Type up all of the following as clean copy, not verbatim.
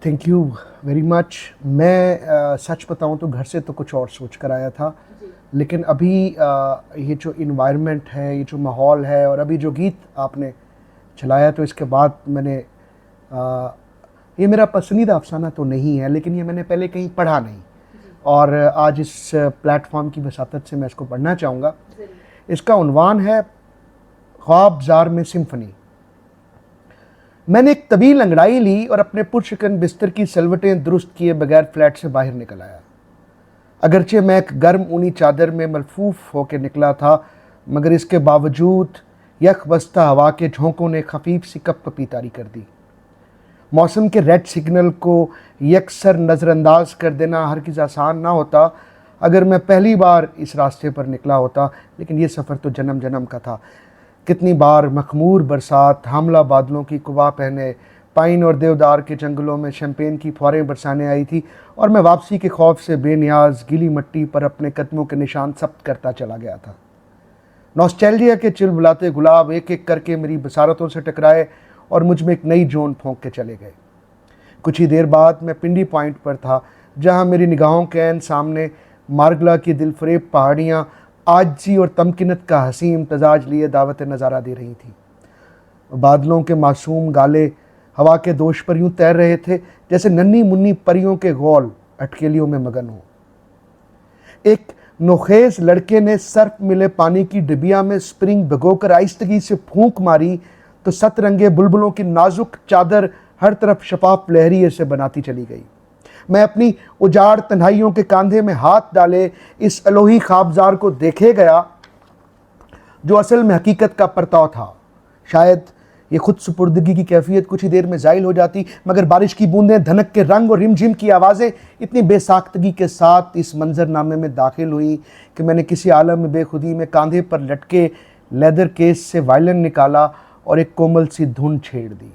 Thank you very much. मैं सच बताऊं तो घर से तो कुछ और सोच कर आया था, लेकिन अभी ये जो इन्वायरमेंट है, ये जो माहौल है और अभी जो गीत आपने चलाया, तो इसके बाद मैंने ये मेरा पसंदीदा अफसाना तो नहीं है, लेकिन ये मैंने पहले कहीं पढ़ा नहीं और आज इस प्लेटफॉर्म की वसातत से मैं इसको पढ़ना चाहूँगा। इसका उन्वान है ख्वाबज़ार में सिम्फनी। मैंने एक तवील अंगड़ाई ली और अपने पुरशकन बिस्तर की सलवटें दुरुस्त किए बगैर फ्लैट से बाहर निकल आया। अगरचे मैं एक गर्म ऊनी चादर में मलफूफ होकर निकला था, मगर इसके बावजूद यख बस्ता हवा के झोंकों ने खफीफ सी कपकपी तारी कर दी। मौसम के रेड सिग्नल को यकसर नज़रअंदाज कर देना हरगिज़ आसान ना होता अगर मैं पहली बार इस रास्ते पर निकला होता, लेकिन ये सफ़र तो जन्म जन्म का था। कितनी बार मखमूर बरसात हामला बादलों की कुवा पहने पाइन और देवदार के जंगलों में शैंपेन की फौरें बरसाने आई थी और मैं वापसी के खौफ से बेनियाज गीली मिट्टी पर अपने कदमों के निशान सब्त करता चला गया था। नॉस्टैल्जिया के चिलबुलाते गुलाब एक एक करके मेरी बसारतों से टकराए और मुझ में एक नई जोन फोंक के चले गए। कुछ ही देर बाद मैं पिंडी पॉइंट पर था, जहां मेरी निगाहों के ऐन सामने मार्गला की दिलफरेब पहाड़ियाँ आजी और तमकिनत का हसी इम्तजाज लिए दावत नज़ारा दे रही थी। बादलों के मासूम गाले हवा के दोष पर यूं तैर रहे थे जैसे नन्ही मुन्नी परियों के गौल अटकेलियों में मगन हो। एक नोखेज लड़के ने सर्फ मिले पानी की डिबिया में स्प्रिंग भिगोकर आहिस्तगी से फूंक मारी तो सतरंगे बुलबुलों की नाजुक चादर हर तरफ शफाफ लहरिए से बनाती चली गई। मैं अपनी उजाड़ तन्हाइयों के कांधे में हाथ डाले इस अलोही ख्वाबज़ार को देखे गया जो असल में हकीकत का परताव था। शायद ये खुद सुपुर्दगी की कैफियत कुछ ही देर में ज़ाइल हो जाती, मगर बारिश की बूंदें, धनक के रंग और रिमझिम की आवाज़ें इतनी बेसाख्तगी के साथ इस मंजरनामे में दाखिल हुई कि मैंने किसी आलम में बेखुदी में कांधे पर लटके लेदर केस से वायलिन निकाला और एक कोमल सी धुन छेड़ दी।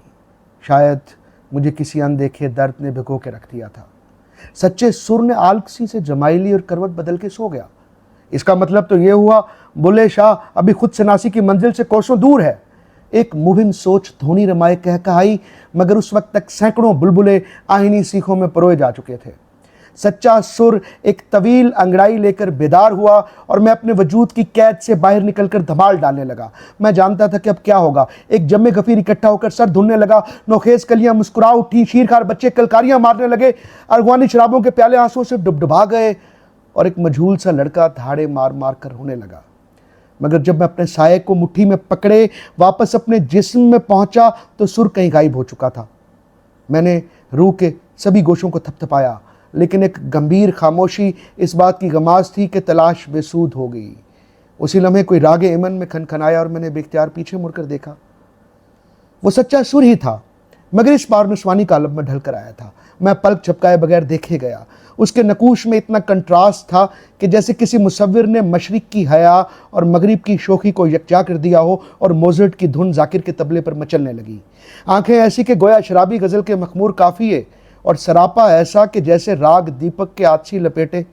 शायद मुझे किसी अनदेखे दर्द ने भिगो के रख दिया था। सच्चे सुर ने आलसी से जमाई ली और करवट बदल के सो गया। इसका मतलब तो ये हुआ बुल्ले शाह अभी खुद सनासी की मंजिल से कोसों दूर है। एक मुहिम सोच धोनी रमाए कह कहाई, मगर उस वक्त तक सैकड़ों बुलबुले आहिनी सीखों में परोए जा चुके थे। सच्चा सुर एक तवील अंगड़ाई लेकर बेदार हुआ और मैं अपने वजूद की कैद से बाहर निकलकर धमाल डालने लगा। मैं जानता था कि अब क्या होगा। एक जम्मे गफीर इकट्ठा होकर सर धुलने लगा, नोखेज कलियां मुस्कुरा उठी, शीरखार बच्चे कलकारियां मारने लगे, अरगवानी शराबों के प्याले आंसुओं से डुबडुबा गए और एक मजहूल सा लड़का धाड़े मार मार कर रोने लगा। मगर जब मैं अपने साये को मुट्ठी में पकड़े वापस अपने जिस्म में पहुंचा तो सुर कहीं गायब हो चुका था। मैंने रूह के सभी गोशों को थपथपाया, लेकिन एक गंभीर खामोशी इस बात की गमाज थी कि तलाश बेसूद हो गई। उसी लम्हे कोई रागे इमन में खनखनाया और मैंने बेख्तियार पीछे मुड़कर देखा। वो सच्चा सुर ही था, मगर इस बार नस्वानी का आलम में ढल कर आया था। मैं पलक झपकाए बगैर देखे गया। उसके नकूश में इतना कंट्रास्ट था कि जैसे किसी मुसव्विर ने मशरिक की हया और मगरिब की शोखी को यकजा कर दिया हो और मोज़र्ट की धुन जाकिर के तबले पर मचलने लगी। आंखें ऐसी कि गोया शराबी गज़ल के मखमूर काफ़िए और सरापा ऐसा कि जैसे राग दीपक के आछी लपेटे।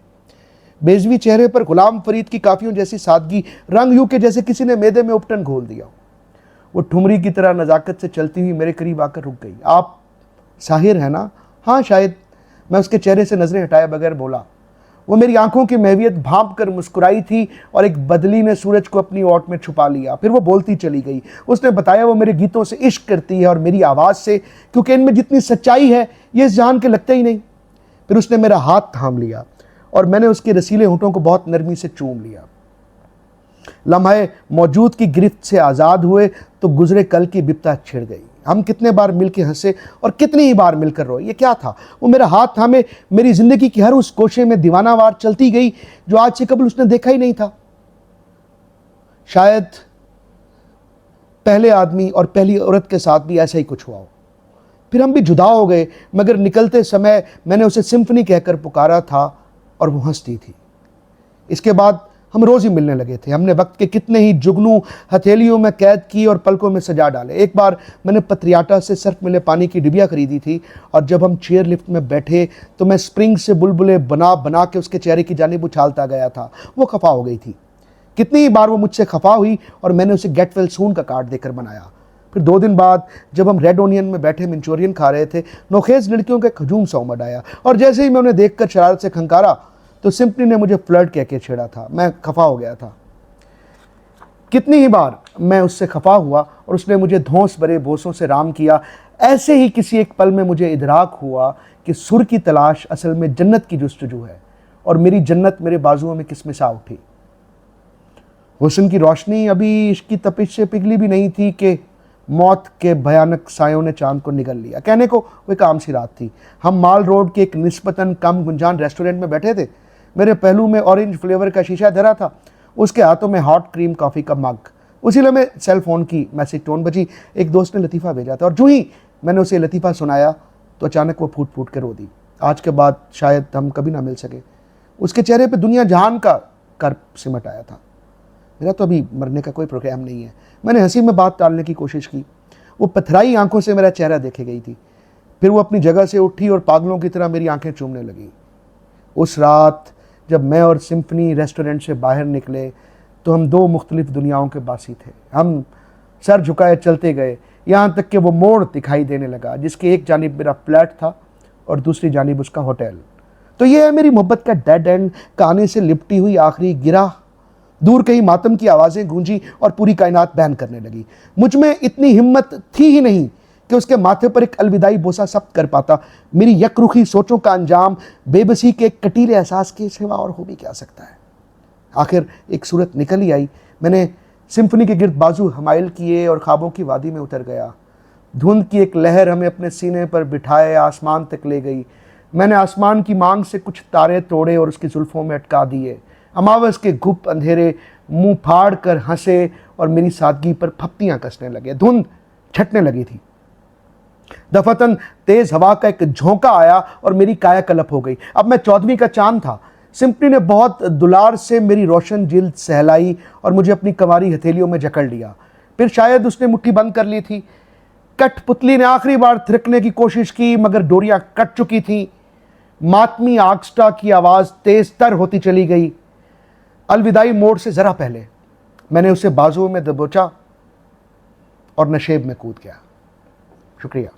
बेजवी चेहरे पर गुलाम फरीद की काफियों जैसी सादगी, रंग यूं के जैसे किसी ने मैदे में उपटन घोल दिया। वो ठुमरी की तरह नज़ाकत से चलती हुई मेरे करीब आकर रुक गई। आप साहिर हैं ना? हाँ शायद। मैं उसके चेहरे से नजरें हटाए बगैर बोला। वो मेरी आंखों की महवियत भांप कर मुस्कुराई थी और एक बदली ने सूरज को अपनी ओट में छुपा लिया। फिर वो बोलती चली गई। उसने बताया वो मेरे गीतों से इश्क करती है और मेरी आवाज़ से, क्योंकि इनमें जितनी सच्चाई है ये इस जान के लगता ही नहीं। फिर उसने मेरा हाथ थाम लिया और मैंने उसके रसीले होंठों को बहुत नरमी से चूम लिया। लम्हे मौजूद की गिरफ्त से आज़ाद हुए तो गुजरे कल की बिपता छिड़ गई। हम कितने बार मिलकर हंसे और कितनी ही बार मिलकर रोए। ये क्या था? वो मेरा हाथ थामे मेरी जिंदगी की हर उस कोशे में दीवानावार चलती गई जो आज से कबल उसने देखा ही नहीं था। शायद पहले आदमी और पहली औरत के साथ भी ऐसा ही कुछ हुआ हो। फिर हम भी जुदा हो गए, मगर निकलते समय मैंने उसे सिम्फनी कहकर पुकारा था और वो हंसती थी। इसके बाद हम रोज़ ही मिलने लगे थे। हमने वक्त के कितने ही जुगनू हथेलियों में कैद की और पलकों में सजा डाले। एक बार मैंने पत्रियाटा से सर्फ मिले पानी की डिबिया खरीदी थी और जब हम चेयर लिफ्ट में बैठे तो मैं स्प्रिंग से बुलबुले बना बना के उसके चेहरे की जानिब उछालता गया था। वो खफा हो गई थी। कितनी ही बार वो मुझसे खफा हुई और मैंने उसे गेट वेल सून का कार्ड देकर बनाया। फिर 2 दिन बाद जब हम रेड ओनियन में बैठे मंचूरियन खा रहे थे, नोखेज लड़कियों का एक हजूम सा उमड़ आया और जैसे ही मैं उन्हें देखकर शरारत से खंकारा तो सिंपली ने मुझे फ्लर्ट कह के छेड़ा था। मैं खफा हो गया था। कितनी ही बार मैं उससे खफा हुआ और उसने मुझे धौंस भरे बोसों से राम किया। ऐसे ही किसी एक पल में मुझे इदराक हुआ कि सुर की तलाश असल में जन्नत की जुस्तजू है और मेरी जन्नत मेरे बाजुओं में किस्में सा उठी। हुस्न की रोशनी अभी इसकी तपिश से पिघली भी नहीं थी कि मौत के भयानक सायों ने चांद को निगल लिया। कहने को वो एक आम सी रात थी। हम माल रोड के एक निस्बतन कम गुंजान रेस्टोरेंट में बैठे थे। मेरे पहलू में ऑरेंज फ्लेवर का शीशा धरा था, उसके हाथों में हॉट क्रीम कॉफ़ी का मग। उसी लम्हे सेल फोन की मैसेज टोन बजी। एक दोस्त ने लतीफ़ा भेजा था और जो ही मैंने उसे लतीफ़ा सुनाया तो अचानक वो फूट फूट के रो दी। आज के बाद शायद हम कभी ना मिल सके। उसके चेहरे पे दुनिया जहान का कर्ब सिमट आया था। मेरा तो अभी मरने का कोई प्रोग्राम नहीं है। मैंने हंसी में बात टालने की कोशिश की। वो पथराई आंखों से मेरा चेहरा देखे गई थी। फिर वो अपनी जगह से उठी और पागलों की तरह मेरी आंखें चूमने लगी। उस रात जब मैं और सिम्फनी रेस्टोरेंट से बाहर निकले तो हम 2 मुख्तलिफ दुनियाओं के बासी थे। हम सर झुकाए चलते गए, यहाँ तक कि वो मोड़ दिखाई देने लगा जिसके एक जानिब मेरा फ्लैट था और दूसरी जानिब उसका होटल। तो ये है मेरी मोहब्बत का डेड एंड, कहानी से लिपटी हुई आखिरी गिरा। दूर कहीं मातम की आवाज़ें गूंजी और पूरी कायनात बैन करने लगी। मुझ में इतनी हिम्मत थी ही नहीं कि उसके माथे पर एक अलविदाई बोसा सब्त कर पाता। मेरी यकरुखी सोचों का अंजाम बेबसी के कटीले एहसास के सिवा और हो भी क्या सकता है। आखिर एक सूरत निकल ही आई। मैंने सिम्फनी के गिर्द बाजू हमाइल किए और ख्वाबों की वादी में उतर गया। धुंध की एक लहर हमें अपने सीने पर बिठाए आसमान तक ले गई। मैंने आसमान की मांग से कुछ तारे तोड़े और उसकी जुल्फों में अटका दिए। अमावस के गुप्त अंधेरे मुंह फाड़ कर हंसे और मेरी सादगी पर फप्तियां कसने लगे। धुंध छटने लगी थी। दफतन तेज हवा का एक झोंका आया और मेरी काया कलप हो गई। अब मैं 14वीं का चांद था। सिंपली ने बहुत दुलार से मेरी रोशन जिल्द सहलाई और मुझे अपनी कवारी हथेलियों में जकड़ लिया। फिर शायद उसने मुट्ठी बंद कर ली थी। कठपुतली ने आखिरी बार थिरकने की कोशिश की मगर डोरियां कट चुकी थी। मातमी आर्केस्ट्रा की आवाज तेज तर होती चली गई। अलविदाई मोड़ से जरा पहले मैंने उसे बाजुओं में दबोचा और नशेब में कूद गया। शुक्रिया।